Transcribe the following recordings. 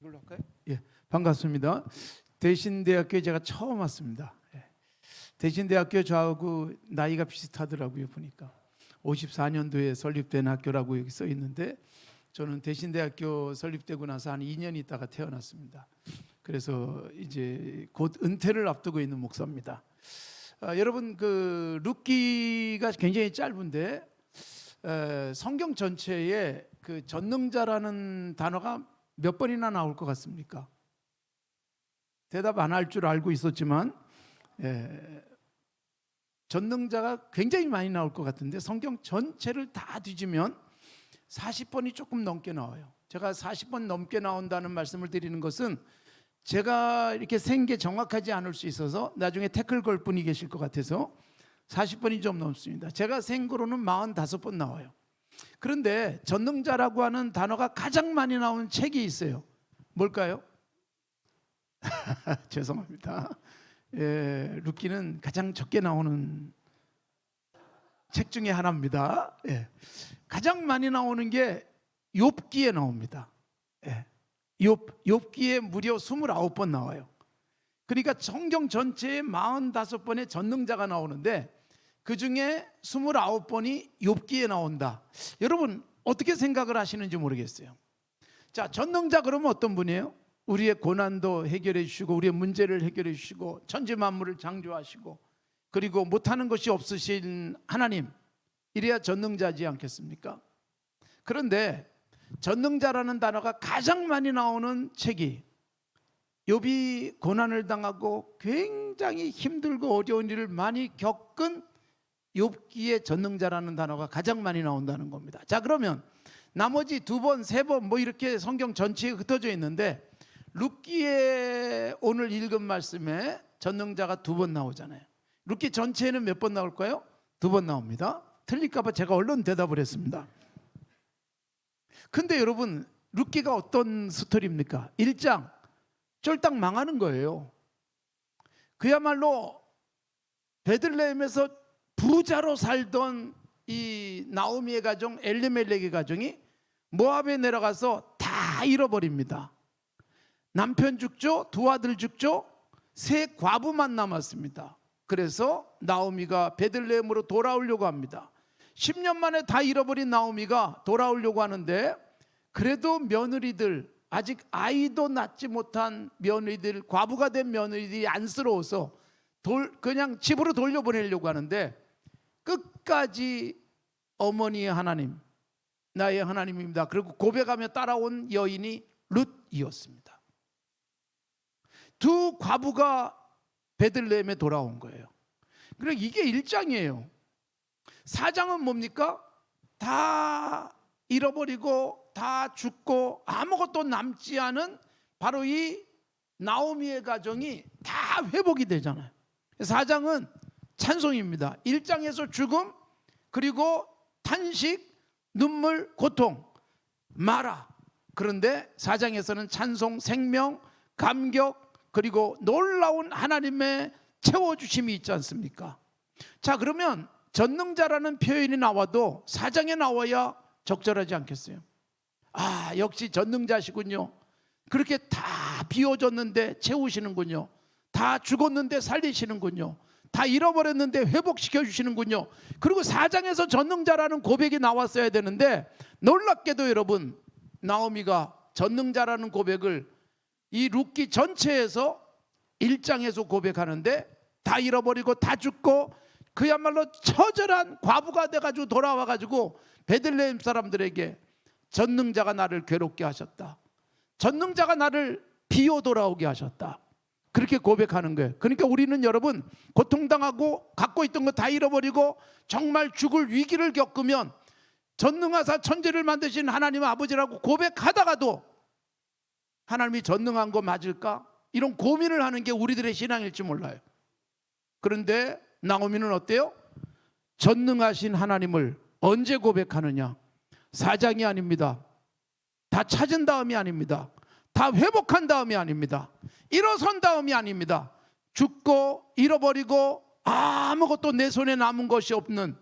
이걸로 할까요? 예, 반갑습니다. 대신대학교에 제가 처음 왔습니다. 예. 대신대학교 저하고 나이가 비슷하더라고요. 보니까 54년도에 설립된 학교라고 여기 써 있는데 저는 대신대학교 설립되고 나서 한 2년 있다가 태어났습니다. 그래서 이제 곧 은퇴를 앞두고 있는 목사입니다. 여러분 그 룻기가 굉장히 짧은데 성경 전체에 그 전능자라는 단어가 몇 번이나 나올 것 같습니까? 대답 안 할 줄 알고 있었지만 전능자가 굉장히 많이 나올 것 같은데 성경 전체를 다 뒤지면 40번이 조금 넘게 나와요. 제가 40번 넘게 나온다는 말씀을 드리는 것은 제가 이렇게 센 게 정확하지 않을 수 있어서 나중에 태클 걸 분이 계실 것 같아서 40번이 좀 넘습니다. 제가 센 거로는 45번 나와요. 그런데 전능자라고 하는 단어가 가장 많이 나오는 책이 있어요. 뭘까요? 죄송합니다. 룻기는 가장 적게 나오는 책 중에 하나입니다. 가장 많이 나오는 게 욥기에 나옵니다. 욥기에 무려 29번 나와요. 그러니까 성경 전체에 45번의 전능자가 나오는데 그 중에 29번이 욥기에 나온다. 여러분 어떻게 생각을 하시는지 모르겠어요. 자, 전능자 그러면 어떤 분이에요? 우리의 고난도 해결해 주시고 우리의 문제를 해결해 주시고 천지 만물을 창조하시고 그리고 못하는 것이 없으신 하나님, 이래야 전능자지 않겠습니까? 그런데 전능자라는 단어가 가장 많이 나오는 책이 욥이 고난을 당하고 굉장히 힘들고 어려운 일을 많이 겪은 욥기의 전능자라는 단어가 가장 많이 나온다는 겁니다. 자, 그러면 나머지 2번, 3번 뭐 이렇게 성경 전체에 흩어져 있는데 룻기에 오늘 읽은 말씀에 전능자가 2번 나오잖아요. 룻기 전체에는 몇 번 나올까요? 2번 나옵니다. 틀릴까 봐 제가 얼른 대답을 했습니다. 근데 여러분 룻기가 어떤 스토리입니까? 1장 쫄딱 망하는 거예요. 그야말로 베들레헴에서 부자로 살던 이 나오미의 가정, 엘리멜렉의 가정이 모압에 내려가서 다 잃어버립니다. 남편 죽죠, 2 아들 죽죠, 3 과부만 남았습니다. 그래서 나오미가 베들레헴으로 돌아오려고 합니다. 10년 만에 다 잃어버린 나오미가 돌아오려고 하는데 그래도 며느리들, 아직 아이도 낳지 못한 며느리들, 과부가 된 며느리들이 안쓰러워서 그냥 집으로 돌려보내려고 하는데 끝까지 어머니의 하나님, 나의 하나님입니다. 그리고 고백하며 따라온 여인이 룻이었습니다. 2 과부가 베들레헴에 돌아온 거예요. 그러니까 이게 1장이에요. 4장은 뭡니까? 다 잃어버리고 다 죽고 아무것도 남지 않은 바로 이 나오미의 가정이 다 회복이 되잖아요. 4장은 찬송입니다. 1장에서 죽음, 그리고 탄식, 눈물, 고통, 마라. 그런데 4장에서는 찬송, 생명, 감격, 그리고 놀라운 하나님의 채워주심이 있지 않습니까? 자, 그러면 전능자라는 표현이 나와도 4장에 나와야 적절하지 않겠어요? 아, 역시 전능자시군요. 그렇게 다 비워졌는데 채우시는군요. 다 죽었는데 살리시는군요. 다 잃어버렸는데 회복시켜 주시는군요. 그리고 4장에서 전능자라는 고백이 나왔어야 되는데 놀랍게도 여러분 나오미가 전능자라는 고백을 이 룻기 전체에서 1장에서 고백하는데 다 잃어버리고 다 죽고 그야말로 처절한 과부가 돼가지고 돌아와가지고 베들레헴 사람들에게 전능자가 나를 괴롭게 하셨다, 전능자가 나를 비워 돌아오게 하셨다, 그렇게 고백하는 거예요. 그러니까 우리는 여러분 고통당하고 갖고 있던 거 다 잃어버리고 정말 죽을 위기를 겪으면 전능하사 천지를 만드신 하나님 아버지라고 고백하다가도 하나님이 전능한 거 맞을까? 이런 고민을 하는 게 우리들의 신앙일지 몰라요. 그런데 나오미는 어때요? 전능하신 하나님을 언제 고백하느냐? 4장이 아닙니다. 다 찾은 다음이 아닙니다. 다 회복한 다음이 아닙니다. 일어선 다음이 아닙니다. 죽고 잃어버리고 아무것도 내 손에 남은 것이 없는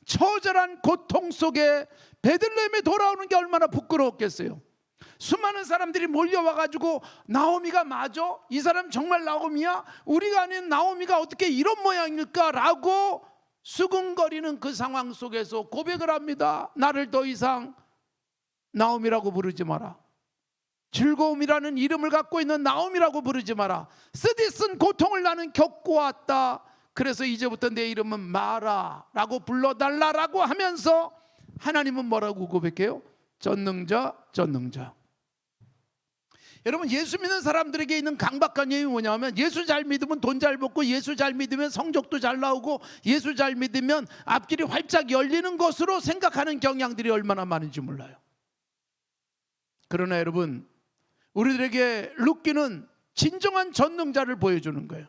처절한 고통 속에 베들레헴에 돌아오는 게 얼마나 부끄러웠겠어요. 수많은 사람들이 몰려와가지고 나오미가 맞아? 이 사람 정말 나오미야? 우리가 아는 나오미가 어떻게 이런 모양일까라고 수근거리는 그 상황 속에서 고백을 합니다. 나를 더 이상 나오미라고 부르지 마라. 즐거움이라는 이름을 갖고 있는 나오미라고 부르지 마라. 쓰디쓴 고통을 나는 겪고 왔다. 그래서 이제부터 내 이름은 마라라고 불러달라라고 하면서 하나님은 뭐라고 고백해요? 전능자, 전능자. 여러분, 예수 믿는 사람들에게 있는 강박한 얘기 뭐냐면, 예수 잘 믿으면 돈 잘 벌고, 예수 잘 믿으면 성적도 잘 나오고, 예수 잘 믿으면 앞길이 활짝 열리는 것으로 생각하는 경향들이 얼마나 많은지 몰라요. 그러나 여러분, 우리들에게 룻기는 진정한 전능자를 보여주는 거예요.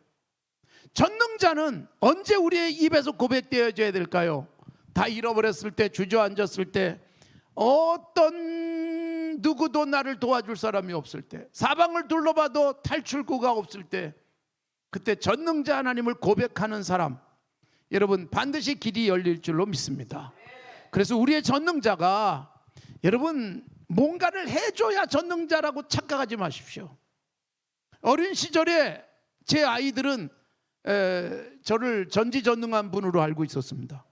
전능자는 언제 우리의 입에서 고백되어져야 될까요? 다 잃어버렸을 때, 주저앉았을 때, 어떤 누구도 나를 도와줄 사람이 없을 때, 사방을 둘러봐도 탈출구가 없을 때, 그때 전능자 하나님을 고백하는 사람, 여러분 반드시 길이 열릴 줄로 믿습니다. 그래서 우리의 전능자가, 여러분 뭔가를 해줘야 전능자라고 착각하지 마십시오. 어린 시절에 제 아이들은 저를 전지전능한 분으로 알고 있었습니다.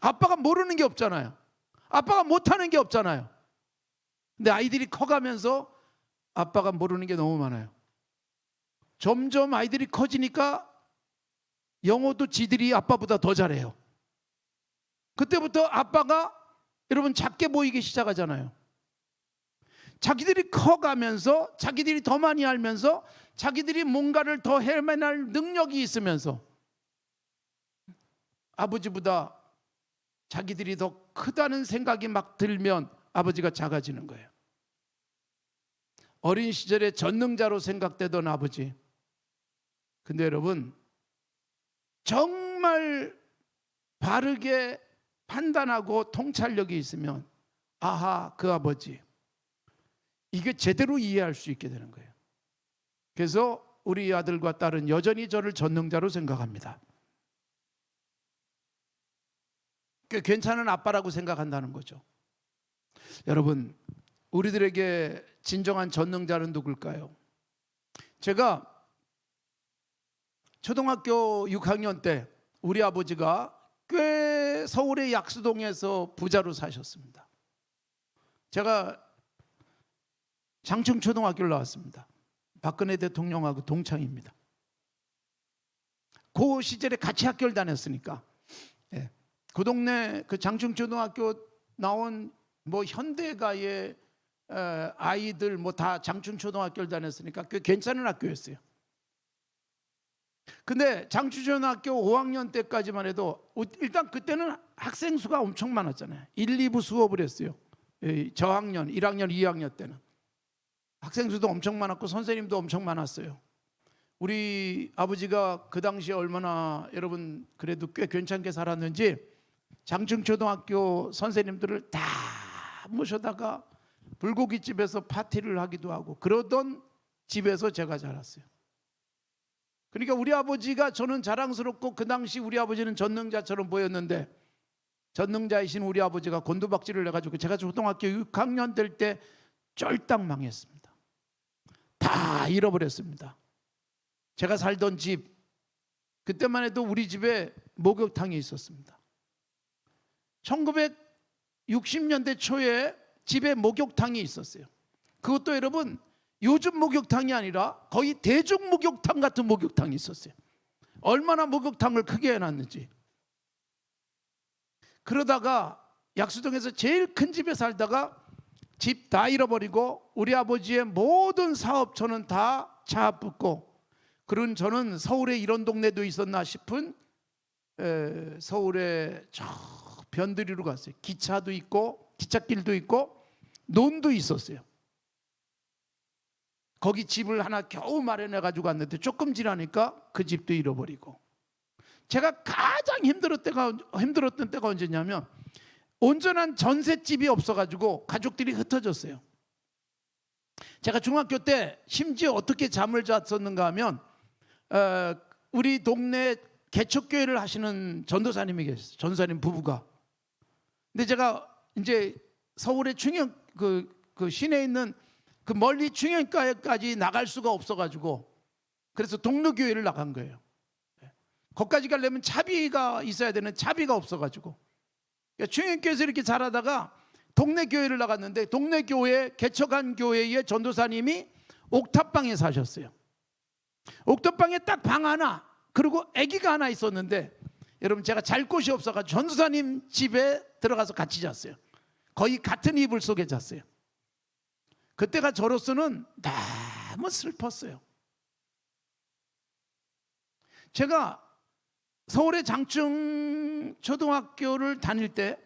아빠가 모르는 게 없잖아요. 아빠가 못하는 게 없잖아요. 근데 아이들이 커가면서 아빠가 모르는 게 너무 많아요. 점점 아이들이 커지니까 영어도 지들이 아빠보다 더 잘해요. 그때부터 아빠가 여러분 작게 보이기 시작하잖아요. 자기들이 커가면서, 자기들이 더 많이 알면서, 자기들이 뭔가를 더 해낼 능력이 있으면서 아버지보다 자기들이 더 크다는 생각이 막 들면 아버지가 작아지는 거예요. 어린 시절에 전능자로 생각되던 아버지, 근데 여러분 정말 바르게 판단하고 통찰력이 있으면, 아하, 그 아버지, 이게 제대로 이해할 수 있게 되는 거예요. 그래서 우리 아들과 딸은 여전히 저를 전능자로 생각합니다. 괜찮은 아빠라고 생각한다는 거죠. 여러분, 우리들에게 진정한 전능자는 누굴까요? 제가 초등학교 6학년 때 우리 아버지가 꽤 서울의 약수동에서 부자로 사셨습니다. 제가 장충초등학교를 나왔습니다. 박근혜 대통령하고 동창입니다. 그 시절에 같이 학교를 다녔으니까, 그 동네 그 장충초등학교 나온 뭐 현대가의 아이들 뭐 다 장충초등학교를 다녔으니까 꽤 괜찮은 학교였어요. 근데 장충초등학교 5학년 때까지만 해도 일단 그때는 학생 수가 엄청 많았잖아요. 1, 2부 수업을 했어요. 저학년 1학년 2학년 때는 학생 수도 엄청 많았고 선생님도 엄청 많았어요. 우리 아버지가 그 당시에 얼마나 여러분 그래도 꽤 괜찮게 살았는지 장충초등학교 선생님들을 다 모셔다가 불고기집에서 파티를 하기도 하고 그러던 집에서 제가 자랐어요. 그러니까 우리 아버지가 저는 자랑스럽고, 그 당시 우리 아버지는 전능자처럼 보였는데, 전능자이신 우리 아버지가 곤두박질을 해가지고 제가 초등학교 6학년 될 때 쫄딱 망했습니다. 다 잃어버렸습니다. 제가 살던 집, 그때만 해도 우리 집에 목욕탕이 있었습니다. 1960년대 초에 집에 목욕탕이 있었어요. 그것도 여러분 요즘 목욕탕이 아니라 거의 대중 목욕탕 같은 목욕탕이 있었어요. 얼마나 목욕탕을 크게 해놨는지. 그러다가 약수동에서 제일 큰 집에 살다가 집 다 잃어버리고 우리 아버지의 모든 사업처는 다 차 붙고, 그런 저는 서울에 이런 동네도 있었나 싶은 서울에 저 변두리로 갔어요. 기차도 있고 기찻길도 있고 논도 있었어요. 거기 집을 하나 겨우 마련해 가지고 갔는데 조금 지나니까 그 집도 잃어버리고. 제가 가장 힘들었던 때가 언제냐면, 온전한 전셋집이 없어가지고 가족들이 흩어졌어요. 제가 중학교 때 심지어 어떻게 잠을 잤었는가 하면, 우리 동네 개척교회를 하시는 전도사님이 계셨어요. 전도사님 부부가. 근데 제가 이제 서울의 그 시내에 있는 그 멀리 중형가까지 나갈 수가 없어가지고 그래서 동료교회를 나간 거예요. 거기까지 가려면 차비가 있어야 되는 차비가 없어가지고 그러니까 중형교회에서 이렇게 자라다가 동네 교회를 나갔는데 동네 교회 개척한 교회의 전도사님이 옥탑방에 사셨어요. 옥탑방에 딱 방 하나 그리고 아기가 하나 있었는데 여러분 제가 잘 곳이 없어가지고 전도사님 집에 들어가서 같이 잤어요. 거의 같은 이불 속에 잤어요. 그때가 저로서는 너무 슬펐어요. 제가 서울의 장충 초등학교를 다닐 때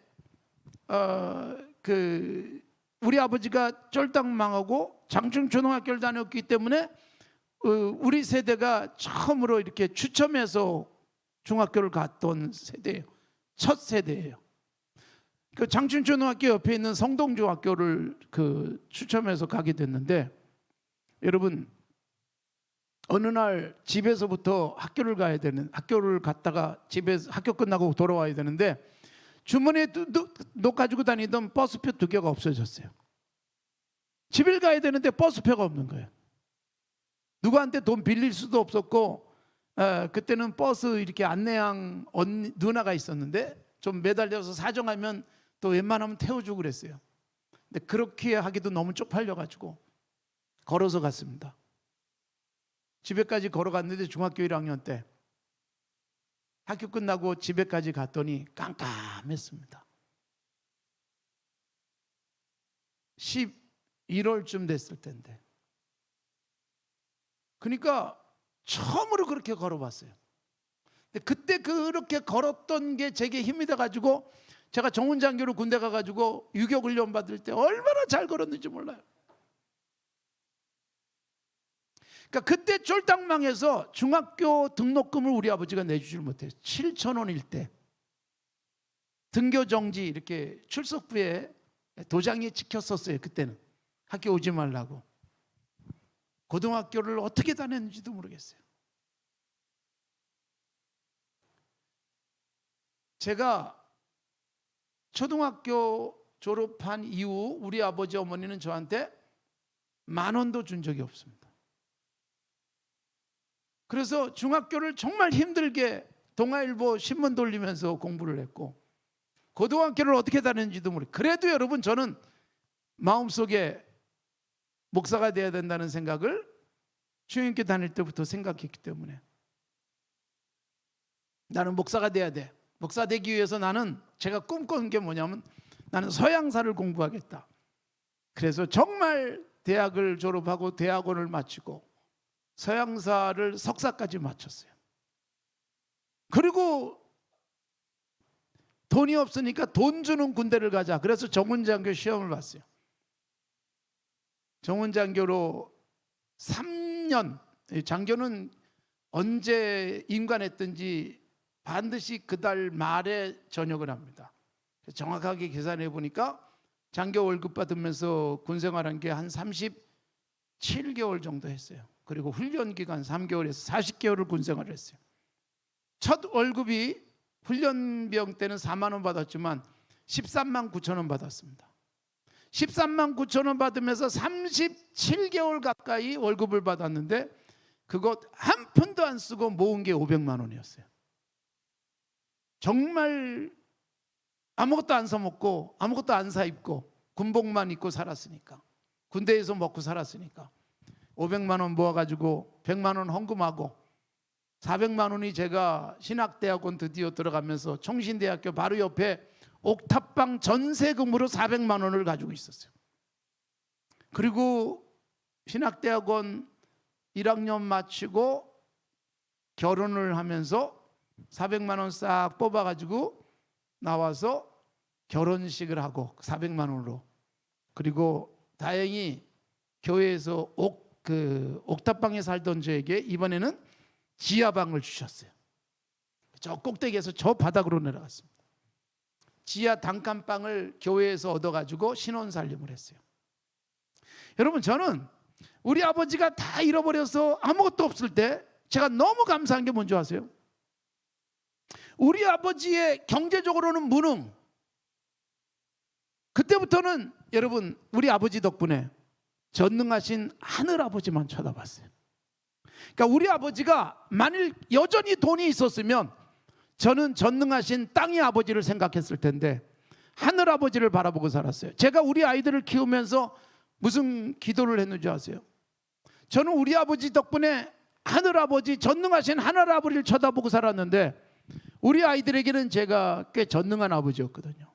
우리 아버지가 쫄딱 망하고 장충 초등학교를 다녔기 때문에 우리 세대가 처음으로 이렇게 추첨해서 중학교를 갔던 세대예요. 첫 세대예요. 그 장충 초등학교 옆에 있는 성동중학교를 추첨해서 가게 됐는데 여러분 어느 날 집에서부터 학교를 갔다가 집에서 학교 끝나고 돌아와야 되는데 주머니에 가지고 다니던 버스표 2개가 없어졌어요. 집을 가야 되는데 버스표가 없는 거예요. 누구한테 돈 빌릴 수도 없었고 그때는 버스 이렇게 안내양 누나가 있었는데 좀 매달려서 사정하면 또 웬만하면 태워주고 그랬어요. 근데 그렇게 하기도 너무 쪽팔려가지고 걸어서 갔습니다. 집에까지 걸어갔는데 중학교 1학년 때 학교 끝나고 집에까지 갔더니 깜깜했습니다. 11월쯤 됐을 텐데 그러니까 처음으로 그렇게 걸어봤어요. 근데 그때 그렇게 걸었던 게 제게 힘이 돼가지고 제가 정훈장교로 군대 가가지고 유격훈련 받을 때 얼마나 잘 걸었는지 몰라요. 그러니까 그때 쫄딱망해서 중학교 등록금을 우리 아버지가 내주질 못해요. 7,000원일 때 등교정지 이렇게 출석부에 도장이 찍혔었어요. 그때는 학교 오지 말라고. 고등학교를 어떻게 다녔는지도 모르겠어요. 제가 초등학교 졸업한 이후 우리 아버지 어머니는 저한테 10,000원도 준 적이 없습니다. 그래서 중학교를 정말 힘들게 동아일보 신문 돌리면서 공부를 했고 고등학교를 어떻게 다녔는지도 모르겠어요. 그래도 여러분 저는 마음속에 목사가 돼야 된다는 생각을 중학교 다닐 때부터 생각했기 때문에 나는 목사가 돼야 돼. 목사 되기 위해서 나는 제가 꿈꾸는 게 뭐냐면 나는 서양사를 공부하겠다. 그래서 정말 대학을 졸업하고 대학원을 마치고 서양사를 석사까지 마쳤어요. 그리고 돈이 없으니까 돈 주는 군대를 가자. 그래서 정훈장교 시험을 봤어요. 정훈장교로 3년, 장교는 언제 임관했든지 반드시 그달 말에 전역을 합니다. 정확하게 계산해 보니까 장교 월급 받으면서 군생활한 게 한 37개월 정도 했어요. 그리고 훈련 기간 3개월에서 40개월을 군생활을 했어요. 첫 월급이 훈련병 때는 4만 원 받았지만 13만 9천 원 받았습니다. 13만 9천 원 받으면서 37개월 가까이 월급을 받았는데 그것 한 푼도 안 쓰고 모은 게 500만 원이었어요. 정말 아무것도 안 사먹고 아무것도 안 사입고 군복만 입고 살았으니까, 군대에서 먹고 살았으니까 500만 원 모아가지고 100만 원 헌금하고 400만 원이 제가 신학대학원 드디어 들어가면서 총신대학교 바로 옆에 옥탑방 전세금으로 400만 원을 가지고 있었어요. 그리고 신학대학원 1학년 마치고 결혼을 하면서 400만 원 싹 뽑아가지고 나와서 결혼식을 하고 400만 원으로, 그리고 다행히 교회에서 옥탑방에 살던 저에게 이번에는 지하방을 주셨어요. 저 꼭대기에서 저 바닥으로 내려갔습니다. 지하 단칸방을 교회에서 얻어가지고 신혼살림을 했어요. 여러분, 저는 우리 아버지가 다 잃어버려서 아무것도 없을 때 제가 너무 감사한 게 뭔지 아세요? 우리 아버지의 경제적으로는 무능, 그때부터는 여러분 우리 아버지 덕분에 전능하신 하늘 아버지만 쳐다봤어요. 그러니까 우리 아버지가 만일 여전히 돈이 있었으면 저는 전능하신 땅의 아버지를 생각했을 텐데 하늘 아버지를 바라보고 살았어요. 제가 우리 아이들을 키우면서 무슨 기도를 했는지 아세요? 저는 우리 아버지 덕분에 하늘 아버지, 전능하신 하늘 아버지를 쳐다보고 살았는데 우리 아이들에게는 제가 꽤 전능한 아버지였거든요.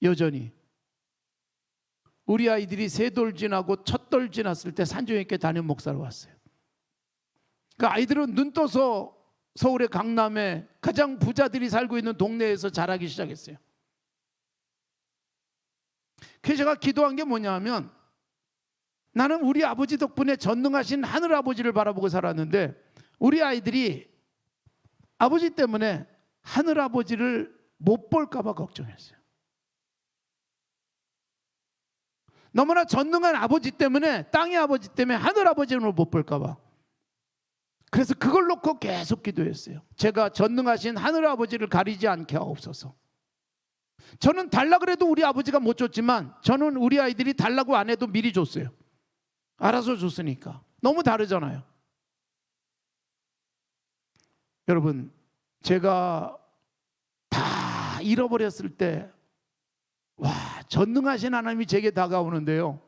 여전히 우리 아이들이 세 돌 지나고 첫 돌 지났을 때 산정교회 담임 목사로 왔어요. 그 아이들은 눈 떠서 서울의 강남에 가장 부자들이 살고 있는 동네에서 자라기 시작했어요. 그래서 제가 기도한 게 뭐냐면 나는 우리 아버지 덕분에 전능하신 하늘 아버지를 바라보고 살았는데 우리 아이들이 아버지 때문에 하늘 아버지를 못 볼까 봐 걱정했어요. 너무나 전능한 아버지 때문에, 땅의 아버지 때문에 하늘 아버지를 못 볼까 봐. 그래서 그걸 놓고 계속 기도했어요. 제가 전능하신 하늘 아버지를 가리지 않게 하옵소서. 저는 달라 그래도 우리 아버지가 못 줬지만 저는 우리 아이들이 달라고 안 해도 미리 줬어요. 알아서 줬으니까. 너무 다르잖아요. 여러분, 제가 다 잃어버렸을 때 와, 전능하신 하나님이 제게 다가오는데요.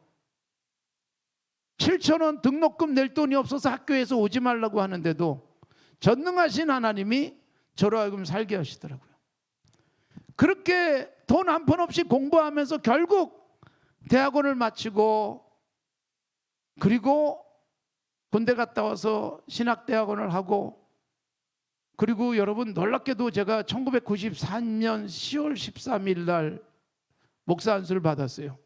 7,000원 등록금 낼 돈이 없어서 학교에서 오지 말라고 하는데도 전능하신 하나님이 저로 하여금 살게 하시더라고요. 그렇게 돈 한 푼 없이 공부하면서 결국 대학원을 마치고 그리고 군대 갔다 와서 신학대학원을 하고 그리고 여러분 놀랍게도 제가 1994년 10월 13일 날 목사 안수를 받았어요.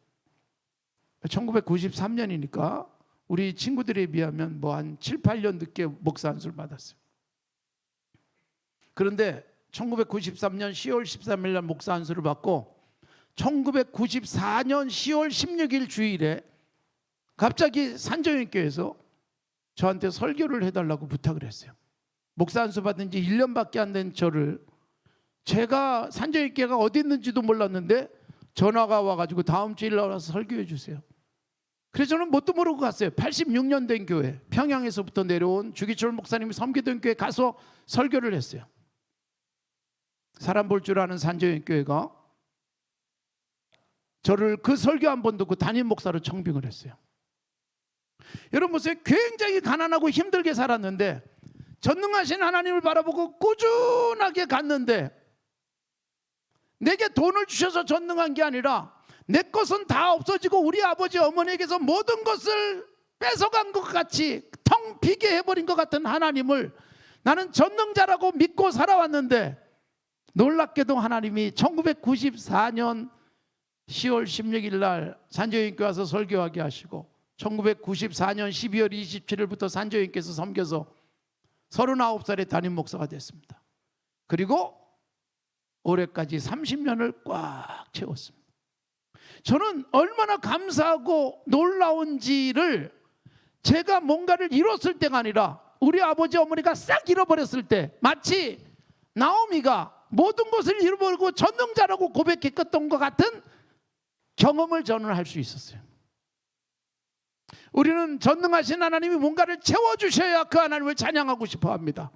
1993년이니까 우리 친구들에 비하면 뭐 한 7, 8년 늦게 목사 안수를 받았어요. 그런데 1993년 10월 13일 날 목사 안수를 받고 1994년 10월 16일 주일에 갑자기 산정인교회에서 저한테 설교를 해달라고 부탁을 했어요. 목사 안수 받은 지 1년밖에 안 된 저를 제가 산정인교회가 어디 있는지도 몰랐는데 전화가 와가지고 다음 주일 나와서 설교해 주세요. 그래서 저는 뭣도 모르고 갔어요. 86년 된 교회, 평양에서부터 내려온 주기철 목사님이 섬기던 교회 가서 설교를 했어요. 사람 볼 줄 아는 산정인교회가 저를 그 설교 한 번 듣고 담임 목사로 청빙을 했어요. 여러분 보세요. 굉장히 가난하고 힘들게 살았는데 전능하신 하나님을 바라보고 꾸준하게 갔는데 내게 돈을 주셔서 전능한 게 아니라 내 것은 다 없어지고 우리 아버지 어머니에게서 모든 것을 뺏어간 것 같이 텅 비게 해버린 것 같은 하나님을 나는 전능자라고 믿고 살아왔는데 놀랍게도 하나님이 1994년 10월 16일 날 산정인교회 와서 설교하게 하시고 1994년 12월 27일부터 산정인교회에서 섬겨서 39살의 담임 목사가 됐습니다. 그리고 올해까지 30년을 꽉 채웠습니다. 저는 얼마나 감사하고 놀라운지를 제가 뭔가를 이뤘을 때가 아니라 우리 아버지 어머니가 싹 잃어버렸을 때 마치 나오미가 모든 것을 잃어버리고 전능자라고 고백했던 것 같은 경험을 저는 할 수 있었어요. 우리는 전능하신 하나님이 뭔가를 채워주셔야 그 하나님을 찬양하고 싶어 합니다.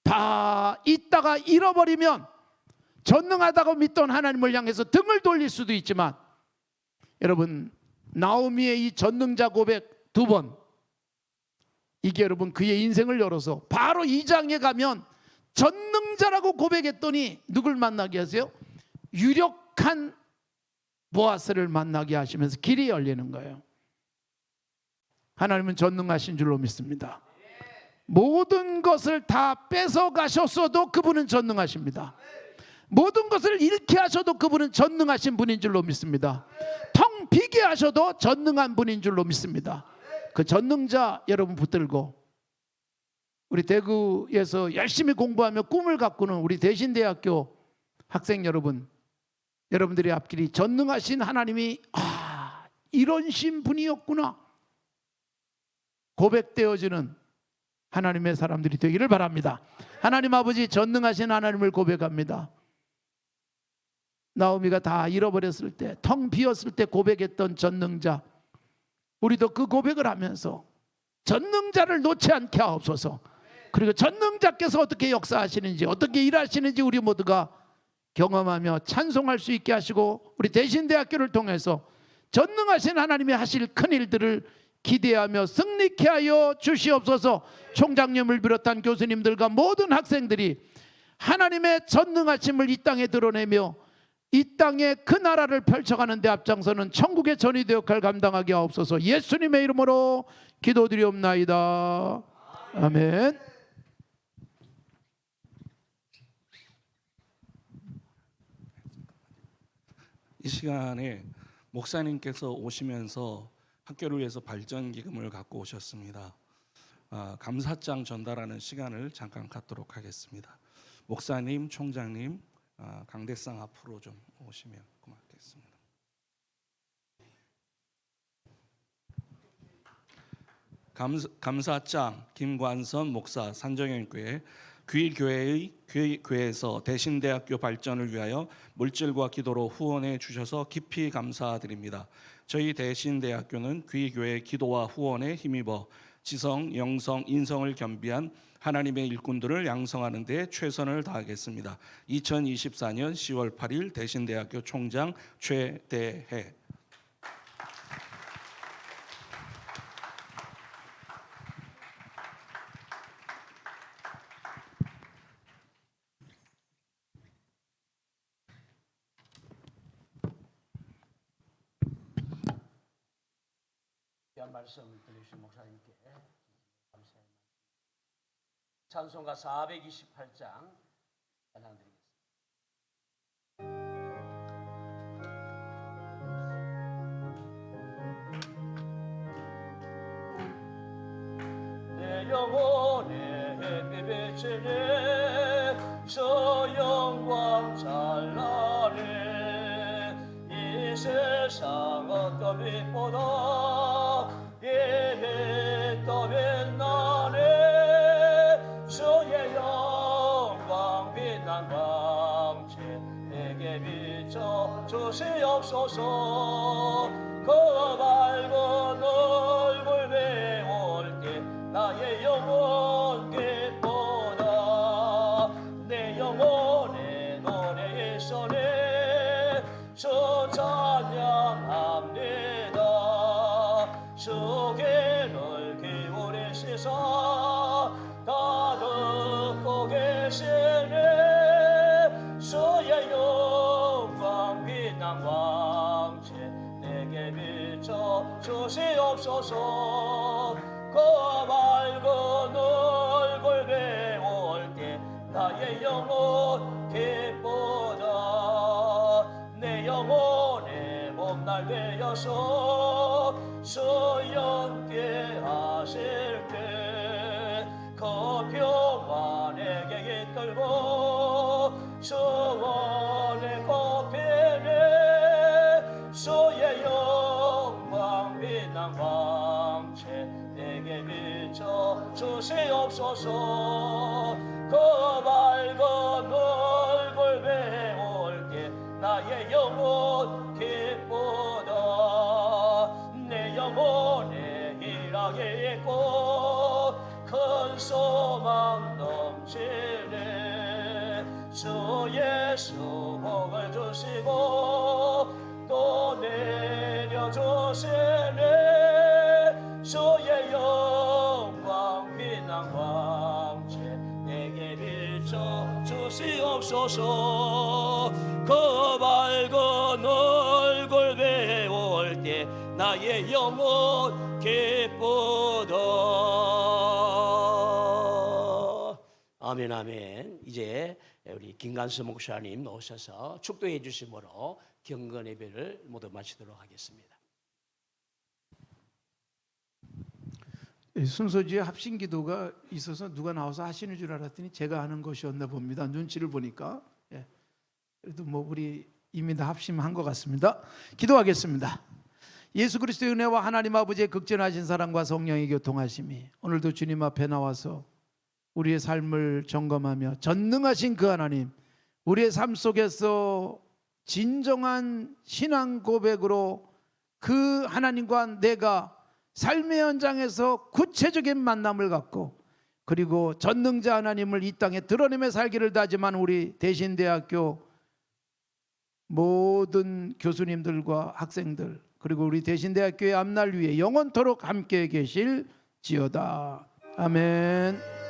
다 있다가 잃어버리면 전능하다고 믿던 하나님을 향해서 등을 돌릴 수도 있지만 여러분 나오미의 이 전능자 고백 2번 이게 여러분 그의 인생을 열어서 바로 2장에 가면 전능자라고 고백했더니 누굴 만나게 하세요? 유력한 보아스를 만나게 하시면서 길이 열리는 거예요. 하나님은 전능하신 줄로 믿습니다. 모든 것을 다 뺏어가셨어도 그분은 전능하십니다. 모든 것을 잃게 하셔도 그분은 전능하신 분인 줄로 믿습니다. 텅 비게 하셔도 전능한 분인 줄로 믿습니다. 그 전능자 여러분 붙들고 우리 대구에서 열심히 공부하며 꿈을 가꾸는 우리 대신대학교 학생 여러분, 여러분들의 앞길이 전능하신 하나님이 이런 신분이었구나 고백되어지는 하나님의 사람들이 되기를 바랍니다. 하나님 아버지 전능하신 하나님을 고백합니다. 나오미가 다 잃어버렸을 때, 텅 비었을 때 고백했던 전능자, 우리도 그 고백을 하면서 전능자를 놓지 않게 하옵소서. 그리고 전능자께서 어떻게 역사하시는지, 어떻게 일하시는지 우리 모두가 경험하며 찬송할 수 있게 하시고, 우리 대신대학교를 통해서 전능하신 하나님이 하실 큰 일들을 기대하며 승리케 하여 주시옵소서. 총장님을 비롯한 교수님들과 모든 학생들이 하나님의 전능하심을 이 땅에 드러내며 이 땅에 그 나라를 펼쳐가는 데 앞장서는 천국의 전위대 역할을 감당하게 하옵소서. 예수님의 이름으로 기도드리옵나이다. 아멘. 이 시간에 목사님께서 오시면서 학교를 위해서 발전 기금을 갖고 오셨습니다. 감사장 전달하는 시간을 잠깐 갖도록 하겠습니다. 목사님, 총장님, 강대상 앞으로 좀 오시면 고맙겠습니다. 감사장 김관선 목사, 산정현교회 귀교회에서 대신대학교 발전을 위하여 물질과 기도로 후원해 주셔서 깊이 감사드립니다. 저희 대신대학교는 귀교회 기도와 후원에 힘입어 지성, 영성, 인성을 겸비한 하나님의 일꾼들을 양성하는 데 최선을 다하겠습니다. 2024년 10월 8일 대신대학교 총장 최대해. 귀한 말씀 들려주신 목사님께 감사의 말씀. 찬송가 428장 찬양드리겠습니다. 내 영혼의 햇빛 비치네 저 영광 찬란해 이 세상 어떤 빛보다 예배떠는 나네 주의 영광 빛난 광채 내게 비춰 주시옵소서. 그 밝은 얼굴 배울 때 나의 영혼 기쁘다. 내 영혼의 노래의 손에 주 찬양합니다. 주께를 기울이시사 다 듣고 계시네. 주의 영광 빛난 광채 내게 비춰 주시옵소서. 그 밝은 얼굴 배울 때 나의 영혼 기쁘다. 내 영혼의 봄날 되어서 주 영께 하실 때 그 평화 내게 이끌고 주원의 꽃피네. 주의 영광 빛난 광채 내게 비춰 주시옵소서. 그 밝은 얼굴 배울 때 나의 영혼 기쁘다. 내 영혼에 희락이 있고 큰 소망 넘치네. 주 예수 복을 주시고 또 내려주시네. 주의 영광 빛난 광채 내게 비춰 주시옵소서. 그 밝은 얼굴 배울 때 나의 영혼 기쁘다. 아멘 아멘. 이제 우리 김관수 목사님 오셔서 축도해 주심으로 경건 예배를 모두 마치도록 하겠습니다. 순서주에 합심 기도가 있어서 누가 나와서 하시는 줄 알았더니 제가 하는 것이었나 봅니다. 눈치를 보니까. 그래도 뭐 우리 이미 다 합심한 것 같습니다. 기도하겠습니다. 예수 그리스도의 은혜와 하나님 아버지의 극진하신 사랑과 성령의 교통하심이 오늘도 주님 앞에 나와서 우리의 삶을 점검하며 전능하신 그 하나님, 우리의 삶 속에서 진정한 신앙 고백으로 그 하나님과 내가 삶의 현장에서 구체적인 만남을 갖고 그리고 전능자 하나님을 이 땅에 드러내며 살기를 다짐한 우리 대신대학교 모든 교수님들과 학생들 그리고 우리 대신대학교의 앞날 위에 영원토록 함께 계실지어다. 아멘.